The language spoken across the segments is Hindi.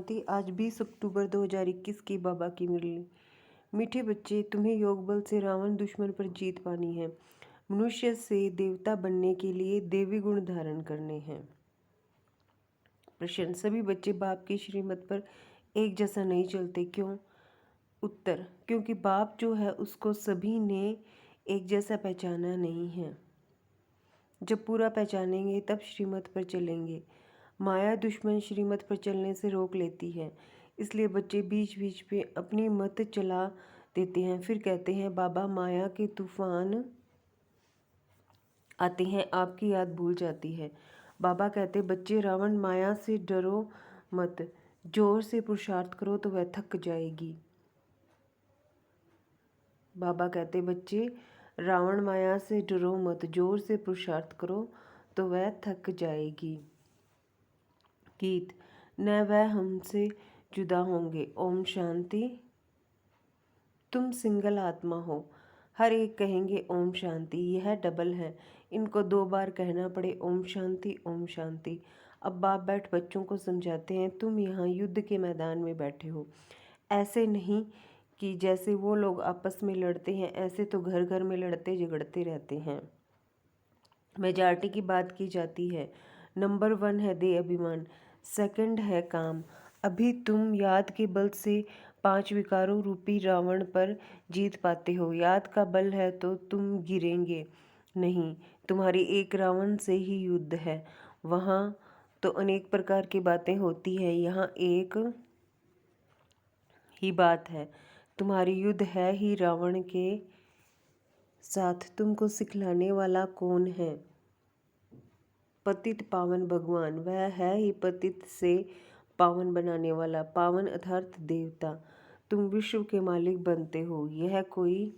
शांति। आज 20 अक्टूबर 2021 की बाबा की मुरली। मीठे बच्चे, तुम्हें योग बल से रावण दुश्मन पर जीत पानी है। मनुष्य से देवता बनने के लिए देवी गुण धारण करने हैं। प्रश्न, सभी बच्चे बाप की श्रीमत पर एक जैसा नहीं चलते, क्यों? उत्तर, क्योंकि बाप जो है उसको सभी ने एक जैसा पहचाना नहीं है। जब पूरा पहचानेंगे तब श्रीमत पर चलेंगे। माया दुश्मन श्रीमत पर चलने से रोक लेती है, इसलिए बच्चे बीच बीच में अपनी मत चला देते हैं। फिर कहते हैं, बाबा माया के तूफान आते हैं, आपकी याद भूल जाती है। बाबा कहते, बच्चे रावण माया से डरो मत, जोर से पुरुषार्थ करो तो वह थक जाएगी। बाबा कहते, बच्चे रावण माया से डरो मत, जोर से पुरुषार्थ करो तो वह थक जाएगी। गीत, न वह हमसे जुदा होंगे। ओम शांति। तुम सिंगल आत्मा हो, हर एक कहेंगे ओम शांति। यह डबल है, इनको 2 बार कहना पड़े ओम शांति ओम शांति। अब बाप बैठ बच्चों को समझाते हैं, तुम यहाँ युद्ध के मैदान में बैठे हो। ऐसे नहीं कि जैसे वो लोग आपस में लड़ते हैं, ऐसे तो घर घर में लड़ते झगड़ते रहते हैं। मेजॉरिटी की बात की जाती है। नंबर 1 है देह अभिमान, सेकंड है काम। अभी तुम याद के बल से 5 विकारों रूपी रावण पर जीत पाते हो। याद का बल है तो तुम गिरेंगे नहीं। तुम्हारी एक रावण से ही युद्ध है। वहाँ तो अनेक प्रकार की बातें होती हैं, यहाँ एक ही बात है। तुम्हारी युद्ध है ही रावण के साथ। तुमको सिखलाने वाला कौन है? पतित पावन भगवान, वह है ही पतित से पावन बनाने वाला। पावन अर्थात देवता। तुम विश्व के मालिक बनते हो। यह कोई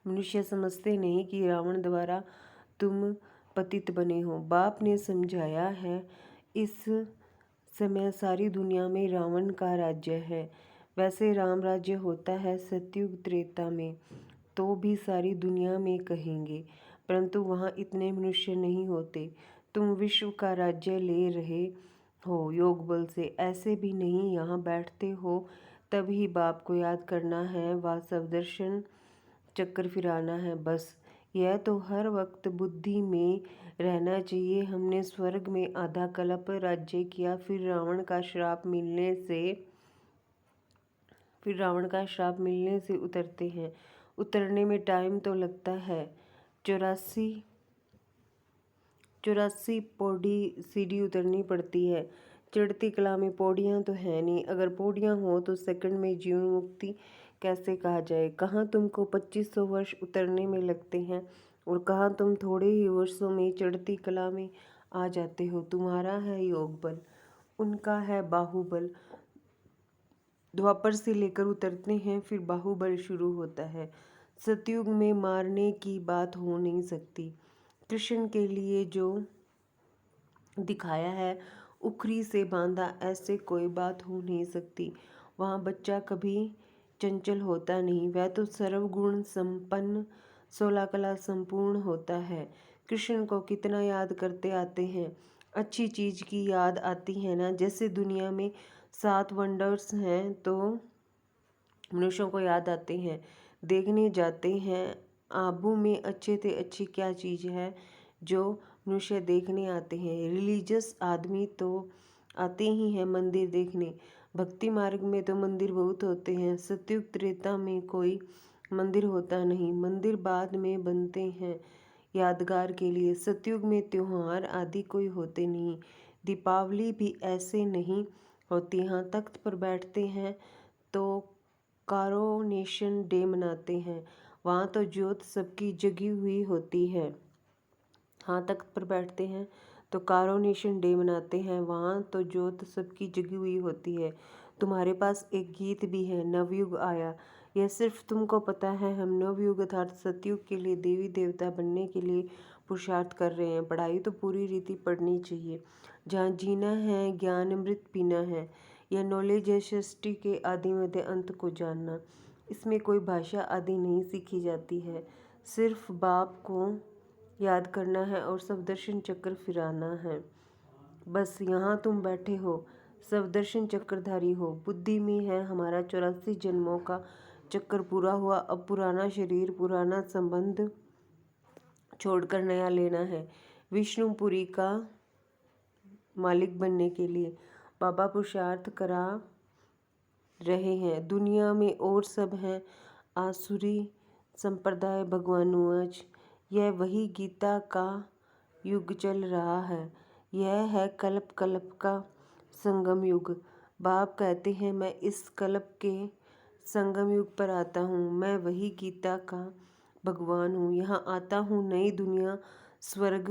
मनुष्य समझते नहीं कि रावण द्वारा तुम पतित बने हो। बाप ने समझाया है, इस समय सारी दुनिया में रावण का राज्य है। वैसे राम राज्य होता है सतयुग त्रेता में, तो भी सारी दुनिया में कहेंगे, परंतु वहाँ इतने मनुष्य नहीं होते। तुम विश्व का राज्य ले रहे हो योग बल से, ऐसे भी नहीं यहाँ बैठते हो तभी बाप को याद करना है, वासव दर्शन चक्कर फिराना है बस। यह तो हर वक्त बुद्धि में रहना चाहिए। हमने स्वर्ग में आधा कल्प राज्य किया, फिर रावण का श्राप मिलने से उतरते हैं। उतरने में टाइम तो लगता है। 84 पौड़ी सीढ़ी उतरनी पड़ती है। चढ़ती कला में पौड़ियाँ तो है नहीं। अगर पौड़ियाँ हो तो सेकंड में जीवन मुक्ति कैसे कहा जाए? कहाँ तुमको 2500 वर्ष उतरने में लगते हैं और कहाँ तुम थोड़े ही वर्षों में चढ़ती कला में आ जाते हो। तुम्हारा है योग बल, उनका है बाहुबल। द्वापर से लेकर उतरते हैं, फिर बाहुबल शुरू होता है। सतयुग में मारने की बात हो नहीं सकती। कृष्ण के लिए जो दिखाया है उखरी से बांधा, ऐसे कोई बात हो नहीं सकती। वहाँ बच्चा कभी चंचल होता नहीं, वह तो सर्वगुण संपन्न 16 कला संपूर्ण होता है। कृष्ण को कितना याद करते आते हैं। अच्छी चीज़ की याद आती है ना। जैसे दुनिया में 7 वंडर्स हैं तो मनुष्यों को याद आते हैं। देखने जाते हैं आबू में अच्छे से अच्छी क्या चीज़ है जो मनुष्य देखने आते हैं। रिलीजियस आदमी तो आते ही हैं मंदिर देखने। भक्ति मार्ग में तो मंदिर बहुत होते हैं। सतयुग त्रेता में कोई मंदिर होता नहीं, मंदिर बाद में बनते हैं यादगार के लिए। सतयुग में त्योहार आदि कोई होते नहीं। दीपावली भी ऐसे नहीं होती। यहाँ तख्त पर बैठते हैं तो कारोनेशन डे मनाते हैं, वहाँ तो ज्योत सबकी जगी हुई होती है। हाँ, तख्त पर बैठते हैं तो कारोनेशन डे मनाते हैं, वहाँ तो ज्योत सबकी जगी हुई होती है। तुम्हारे पास एक गीत भी है, नवयुग आया। यह सिर्फ तुमको पता है। हम नवयुग अर्थात सतयुग के लिए देवी देवता बनने के लिए पुरुषार्थ कर रहे हैं। पढ़ाई तो पूरी रीति पढ़नी चाहिए। जहाँ जीना है ज्ञान अमृत पीना है। यह नॉलेज है सृष्टि के आदि मध्य अंत को जानना। इसमें कोई भाषा आदि नहीं सीखी जाती है, सिर्फ बाप को याद करना है और सब दर्शन चक्कर फिराना है बस। यहाँ तुम बैठे हो स्वदर्शन चक्रधारी हो। बुद्धि में है हमारा 84 जन्मों का चक्कर पूरा हुआ। अब पुराना शरीर पुराना संबंध छोड़कर नया लेना है, विष्णुपुरी का मालिक बनने के लिए। बाबा पुरुषार्थ करा रहे हैं। दुनिया में और सब हैं आसुरी संप्रदाय भगवानुज। यह वही गीता का युग चल रहा है। यह है कल्प कल्प का संगम युग। बाप कहते हैं मैं इस कल्प के संगम युग पर आता हूँ। मैं वही गीता का भगवान हूँ। यहाँ आता हूँ नई दुनिया स्वर्ग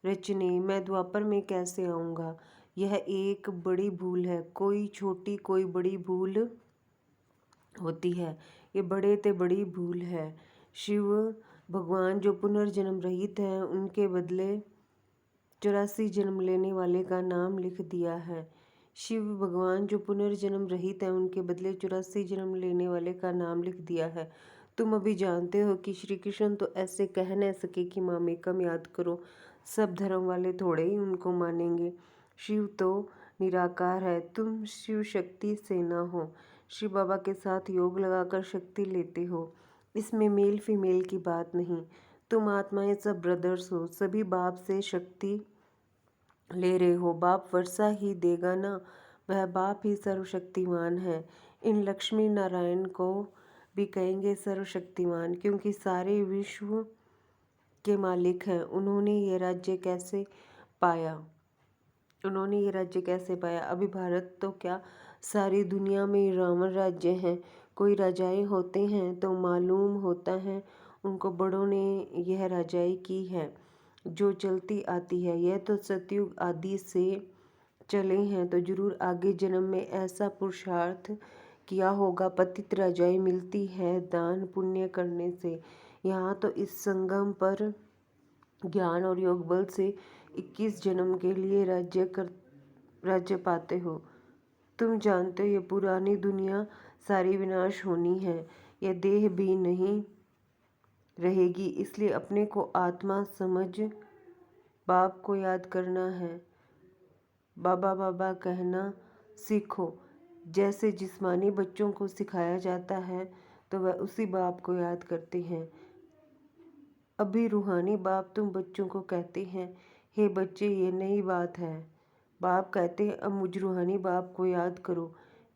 रचने। मैं द्वापर में कैसे आऊँगा? यह एक बड़ी भूल है। कोई छोटी कोई बड़ी भूल होती है। ये बड़े ते बड़ी भूल है। शिव भगवान जो पुनर्जन्म रहित हैं उनके बदले 84 जन्म लेने वाले का नाम लिख दिया है। शिव भगवान जो पुनर्जन्म रहित हैं उनके बदले 84 जन्म लेने वाले का नाम लिख दिया है। तुम अभी जानते हो कि श्री कृष्ण तो ऐसे कह न सके कि मामेकम याद करो। सब धर्म वाले थोड़े ही उनको मानेंगे। शिव तो निराकार है। तुम शिव शक्ति से न हो। शिव बाबा के साथ योग लगाकर शक्ति लेते हो। इसमें मेल फीमेल की बात नहीं। तुम आत्माएं सब ब्रदर्स हो। सभी बाप से शक्ति ले रहे हो। बाप वर्षा ही देगा ना। वह बाप ही सर्वशक्तिमान है। इन लक्ष्मी नारायण को भी कहेंगे सर्वशक्तिमान, क्योंकि सारे विश्व के मालिक हैं। उन्होंने ये राज्य कैसे पाया? अभी भारत तो क्या सारी दुनिया में रावण राज्य है। कोई राजाएं होते हैं तो मालूम होता है उनको बड़ों ने यह राजाई की है जो चलती आती है। यह तो सतयुग आदि से चले हैं, तो जरूर आगे जन्म में ऐसा पुरुषार्थ किया होगा। पतित राजाई मिलती है दान पुण्य करने से। यहाँ तो इस संगम पर ज्ञान और योग बल से 21 जन्म के लिए राज्य पाते हो। तुम जानते हो ये पुरानी दुनिया सारी विनाश होनी है। यह देह भी नहीं रहेगी। इसलिए अपने को आत्मा समझ बाप को याद करना है। बाबा बाबा कहना सीखो। जैसे जिस्मानी बच्चों को सिखाया जाता है तो वह उसी बाप को याद करते हैं। अभी रूहानी बाप तुम बच्चों को कहते हैं हे बच्चे ये नई बात है। बाप कहते हैं अब मुझ रूहानी बाप को याद करो,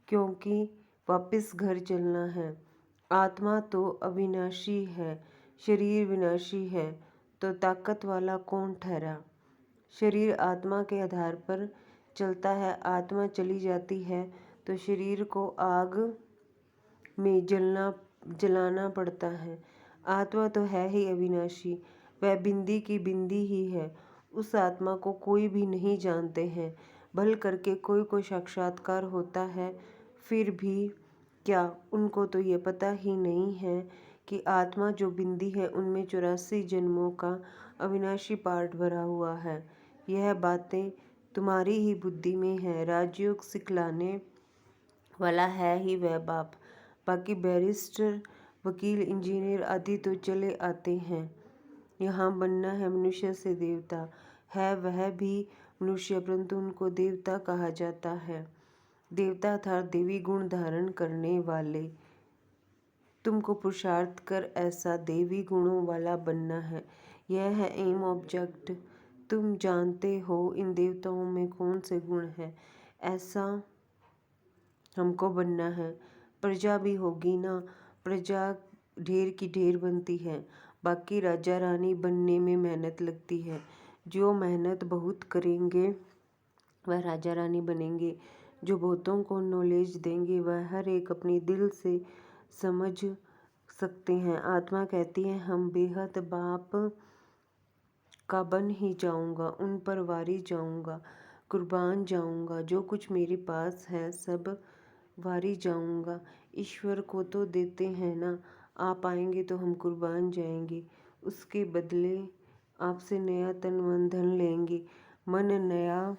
क्योंकि वापस घर चलना है। आत्मा तो अविनाशी है, शरीर विनाशी है, तो ताकत वाला कौन ठहरा? शरीर आत्मा के आधार पर चलता है। आत्मा चली जाती है तो शरीर को आग में जलाना पड़ता है। आत्मा तो है ही अविनाशी, वह बिंदी की बिंदी ही है। उस आत्मा को कोई भी नहीं जानते हैं। भल करके कोई को साक्षात्कार होता है, फिर भी क्या उनको तो ये पता ही नहीं है कि आत्मा जो बिंदी है उनमें 84 जन्मों का अविनाशी पार्ट भरा हुआ है। यह बातें तुम्हारी ही बुद्धि में है। राजयोग सिखलाने वाला है ही वह बाप। बाकी बैरिस्टर वकील इंजीनियर आदि तो चले आते हैं। यहाँ बनना है मनुष्य से देवता। है वह भी मनुष्य, परंतु उनको देवता कहा जाता है। देवता अर्थात देवी गुण धारण करने वाले। तुमको पुरुषार्थ कर ऐसा देवी गुणों वाला बनना है। यह है एम ऑब्जेक्ट। तुम जानते हो इन देवताओं में कौन से गुण हैं। ऐसा हमको बनना है। प्रजा भी होगी ना। प्रजा ढेर की ढेर बनती है। बाकी राजा रानी बनने में मेहनत लगती है। जो मेहनत बहुत करेंगे वह राजा रानी बनेंगे। जो बहुतों को नॉलेज देंगे वह हर एक अपनी दिल से समझ सकते हैं। आत्मा कहती है हम बेहद बाप का बन ही जाऊंगा, उन पर वारी जाऊंगा, कुर्बान जाऊंगा। जो कुछ मेरे पास है सब वारी जाऊंगा। ईश्वर को तो देते हैं ना। आप आएंगे तो हम कुर्बान जाएंगे। उसके बदले आपसे नया तन मन धन लेंगे। मन नया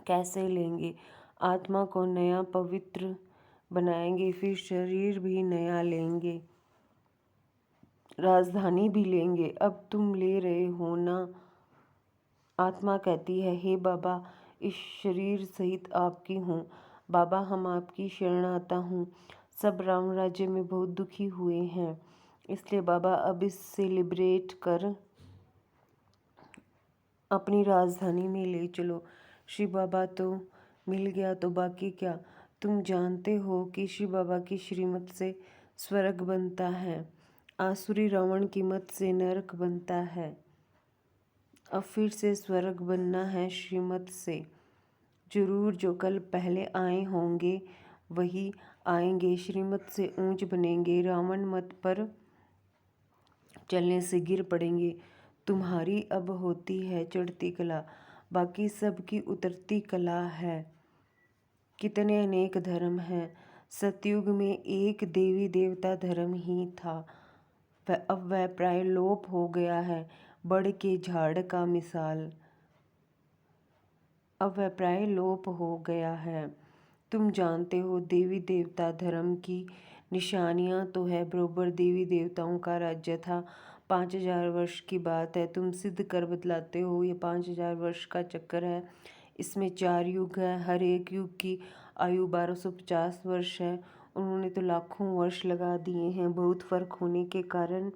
कैसे लेंगे? आत्मा को नया पवित्र बनाएंगे, फिर शरीर भी नया लेंगे, राजधानी भी लेंगे। अब तुम ले रहे हो ना। आत्मा कहती है हे बाबा इस शरीर सहित आपकी हूँ। बाबा, हम आपकी शरण आता हूँ। सब राम राज्य में बहुत दुखी हुए हैं, इसलिए बाबा अब इससे लिबरेट कर अपनी राजधानी में ले चलो। श्री बाबा तो मिल गया तो बाकी क्या। तुम जानते हो कि श्री बाबा की श्रीमत से स्वर्ग बनता है, आसुरी रावण की मत से नरक बनता है। अब फिर से स्वर्ग बनना है श्रीमत से। जरूर जो कल पहले आए होंगे वही आएंगे, श्रीमत से ऊंच बनेंगे, रावण मत पर चलने से गिर पड़ेंगे। तुम्हारी अब होती है चढ़ती कला, बाकी सब की उतरती कला है। कितने अनेक धर्म हैं। सतयुग में एक देवी देवता धर्म ही था, अब वह प्राय लोप हो गया है। बड़ के झाड़ का मिसाल, अब वह प्राय लोप हो गया है। तुम जानते हो देवी देवता धर्म की निशानियां तो है बरोबर देवी देवताओं का राज्य था। 5000 वर्ष की बात है, तुम सिद्ध कर बतलाते हो ये 5000 वर्ष का चक्कर है। इसमें 4 युग है, हर एक युग की आयु 1250 वर्ष है। उन्होंने तो लाखों वर्ष लगा दिए हैं। बहुत फर्क होने के कारण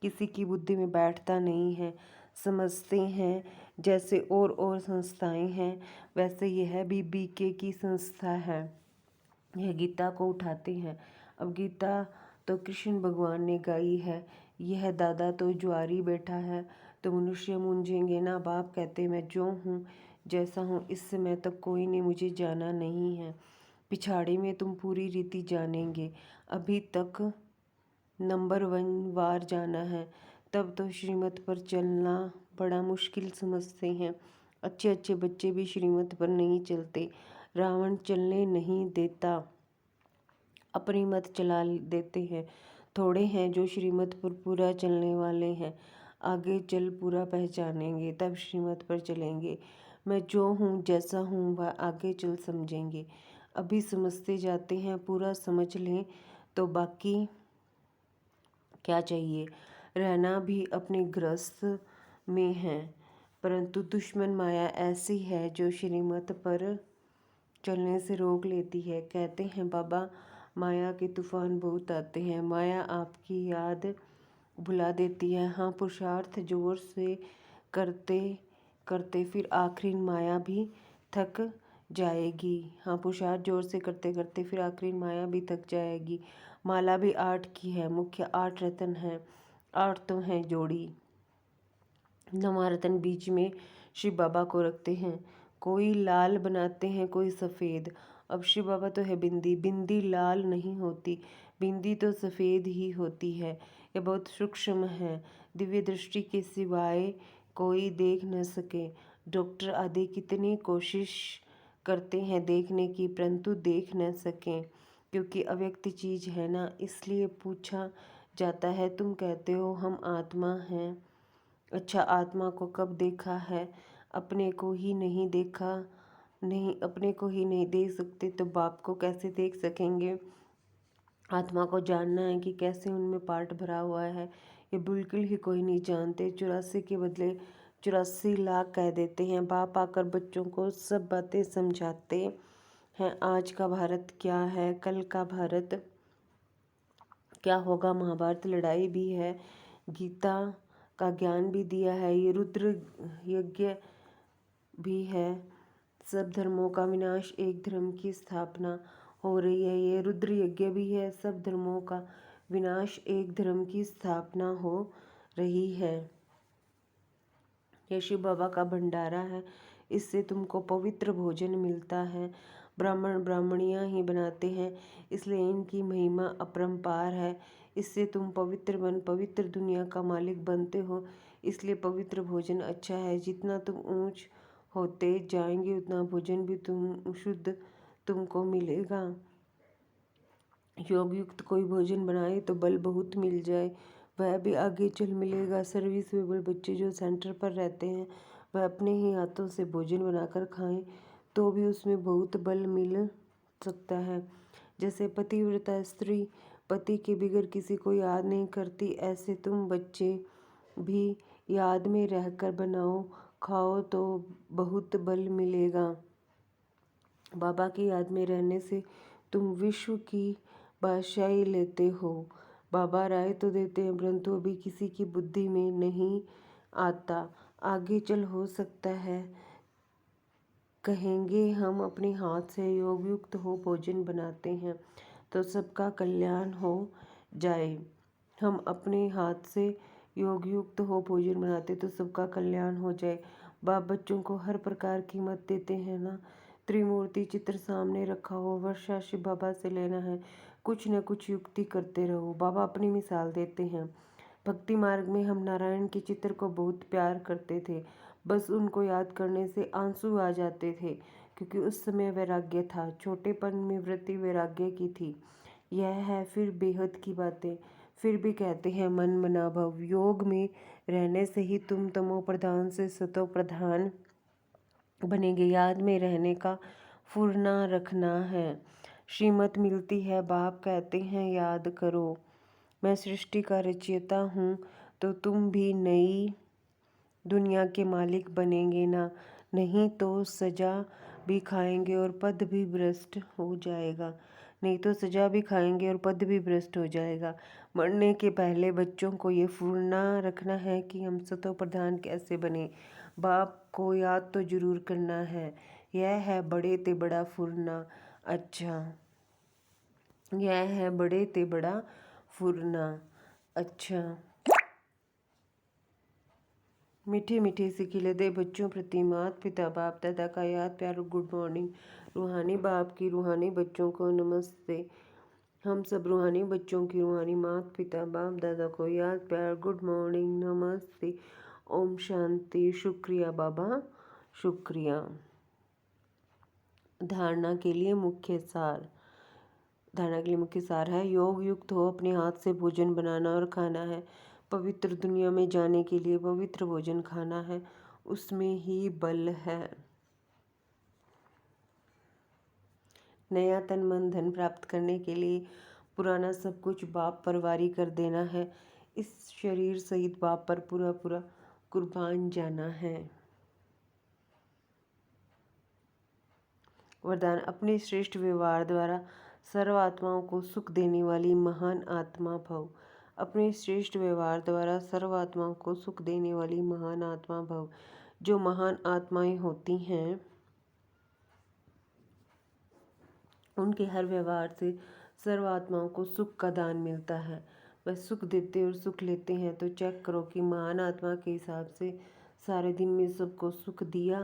किसी की बुद्धि में बैठता नहीं है। समझते हैं जैसे और संस्थाएं हैं, वैसे यह भी बीके की संस्था है। यह गीता को उठाते हैं। अब गीता तो कृष्ण भगवान ने गाई है, यह दादा तो ज्वारी बैठा है। तो मनुष्य मूंझेंगे ना। बाप कहते मैं जो हूँ जैसा हूँ, इस समय तक कोई ने मुझे जाना नहीं है। पिछाड़े में तुम पूरी रीति जानेंगे। अभी तक नंबर 1 वार जाना है, तब तो श्रीमत पर चलना बड़ा मुश्किल समझते हैं। अच्छे अच्छे बच्चे भी श्रीमत पर नहीं चलते। रावण चलने नहीं देता, अपनी मत चला देते हैं। थोड़े हैं जो श्रीमत पर पूरा चलने वाले हैं। आगे चल पूरा पहचानेंगे, तब श्रीमत पर चलेंगे। मैं जो हूँ जैसा हूँ वह आगे चल समझेंगे। अभी समझते जाते हैं, पूरा समझ लें तो बाकी क्या चाहिए। रहना भी अपने ग्रस्त में है, परंतु दुश्मन माया ऐसी है जो श्रीमत पर चलने से रोक लेती है। कहते हैं बाबा, माया के तूफान बहुत आते हैं, माया आपकी याद भुला देती है। हाँ, पुरुषार्थ जोर से करते करते फिर आखिरी माया भी थक जाएगी। हाँ, पुरुषार्थ जोर से करते करते फिर आखिरी माया भी थक जाएगी। माला भी 8 की है, मुख्य 8 रतन हैं। 8 तो हैं जोड़ी, 9वां रतन बीच में शिव बाबा को रखते हैं। कोई लाल बनाते हैं, कोई सफ़ेद। अब शिव बाबा तो है बिंदी, बिंदी लाल नहीं होती, बिंदी तो सफ़ेद ही होती है। यह बहुत सूक्ष्म है, दिव्य दृष्टि के सिवाय कोई देख न सके। डॉक्टर आदि कितनी कोशिश करते हैं देखने की, परंतु देख न सकें, क्योंकि अव्यक्त चीज़ है ना। इसलिए पूछा जाता है, तुम कहते हो हम आत्मा हैं। अच्छा, आत्मा को कब देखा है? अपने को ही नहीं देखा, नहीं अपने को ही नहीं देख सकते तो बाप को कैसे देख सकेंगे। आत्मा को जानना है कि कैसे उनमें पार्ट भरा हुआ है, ये बिल्कुल ही कोई नहीं जानते। 84 के बदले 84 लाख कह देते हैं। बाप आकर बच्चों को सब बातें समझाते हैं। आज का भारत क्या है, कल का भारत क्या होगा। महाभारत लड़ाई भी है, गीता का ज्ञान भी दिया है, ये रुद्र यज्ञ भी है। सब धर्मों का विनाश, एक धर्म की स्थापना हो रही है। ये रुद्र यज्ञ भी है, सब धर्मों का विनाश, एक धर्म की स्थापना हो रही है। ये शिव बाबा का भंडारा है, इससे तुमको पवित्र भोजन मिलता है। ब्राह्मण ब्राह्मणियाँ ही बनाते हैं, इसलिए इनकी महिमा अपरंपार है। इससे तुम पवित्र बन पवित्र दुनिया का मालिक बनते हो, इसलिए पवित्र भोजन अच्छा है। जितना तुम ऊंच होते जाएंगे उतना भोजन भी शुद्ध तुमको मिलेगा। योग युक्त कोई भोजन बनाए तो बल बहुत मिल जाए, वह भी आगे चल मिलेगा। सर्विस वेबल बच्चे जो सेंटर पर रहते हैं वह अपने ही हाथों से भोजन बनाकर खाएं तो भी उसमें बहुत बल मिल सकता है। जैसे पतिव्रता स्त्री पति के बिगर किसी को याद नहीं करती, ऐसे तुम बच्चे भी याद में रहकर बनाओ, खाओ तो बहुत बल मिलेगा। बाबा की याद में रहने से तुम विश्व की बादशाही लेते हो। बाबा राय तो देते हैं, परंतु अभी किसी की बुद्धि में नहीं आता। आगे चल हो सकता है कहेंगे हम अपने हाथ से योग युक्त हो भोजन बनाते हैं तो सबका कल्याण हो जाए। हम अपने हाथ से योग युक्त हो भोजन बनाते तो सबका कल्याण हो जाए। बाप बच्चों को हर प्रकार की मत देते हैं ना। त्रिमूर्ति चित्र सामने रखा हो, वर्षा शिव बाबा से लेना है, कुछ न कुछ युक्ति करते रहो। बाबा अपनी मिसाल देते हैं। भक्ति मार्ग में हम नारायण के चित्र को बहुत प्यार करते थे। बस उनको याद करने से आंसू आ जाते थे, क्योंकि उस समय वैराग्य था। छोटेपन में वृत्ति वैराग्य की थी। यह है फिर बेहद की बातें। फिर भी कहते हैं मन मना भव। योग में रहने से ही तुम तमो प्रधान से सतो प्रधान बनेंगे। याद में रहने का फुरना रखना है। श्रीमत मिलती है, बाप कहते हैं याद करो। मैं सृष्टि का रचयिता हूँ, तो तुम भी नई दुनिया के मालिक बनेंगे ना। नहीं तो सजा भी खाएंगे और पद भी भ्रष्ट हो जाएगा। नहीं तो सजा भी खाएंगे और पद भी भ्रष्ट हो जाएगा। मरने के पहले बच्चों को ये फुरना रखना है कि हम सतो प्रधान कैसे बने। बाप को याद तो जरूर करना है। यह है बड़े ते बड़ा फुरना। अच्छा, यह है बड़े ते बड़ा फुरना। अच्छा, मीठे मीठे से खिलते बच्चों प्रति माता पिता बाप दादा का याद प्यार और गुड मॉर्निंग। रूहानी बाप की रूहानी बच्चों को नमस्ते। हम सब रूहानी बच्चों की रूहानी माता पिता बाप दादा को याद प्यार गुड मॉर्निंग नमस्ते। ओम शांति। शुक्रिया बाबा, शुक्रिया। धारणा के लिए मुख्य सार। धारणा के लिए मुख्य सार है, योग युक्त हो अपने हाथ से भोजन बनाना और खाना है। पवित्र दुनिया में जाने के लिए पवित्र भोजन खाना है, उसमें ही बल है। नया तन मन धन प्राप्त करने के लिए पुराना सब कुछ बाप पर वारी कर देना है। इस शरीर सहित बाप पर पूरा पूरा कुर्बान जाना है। वरदान, अपने श्रेष्ठ व्यवहार द्वारा सर्व आत्माओं को सुख देने वाली महान आत्मा भव। अपने श्रेष्ठ व्यवहार द्वारा सर्व आत्माओं को सुख देने वाली महान आत्मा भव। जो महान आत्माएं होती हैं उनके हर व्यवहार से सर्व आत्माओं को सुख का दान मिलता है। वह सुख देते और सुख लेते हैं, तो चेक करो कि महान आत्मा के हिसाब से सारे दिन में सबको सुख दिया,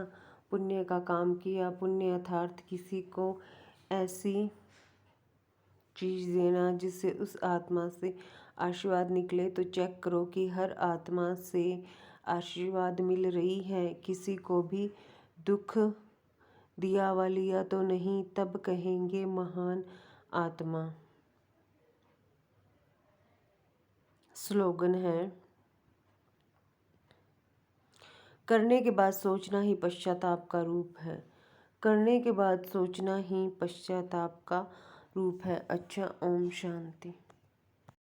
पुण्य का काम किया। पुण्य अर्थात किसी को ऐसी चीज़ देना जिससे उस आत्मा से आशीर्वाद निकले। तो चेक करो कि हर आत्मा से आशीर्वाद मिल रही है। किसी को भी दुख दिया व लिया तो नहीं, तब कहेंगे महान आत्मा। स्लोगन है, करने के बाद सोचना ही पश्चाताप का रूप है। करने के बाद सोचना ही पश्चाताप का रूप है। अच्छा, ओम शांति।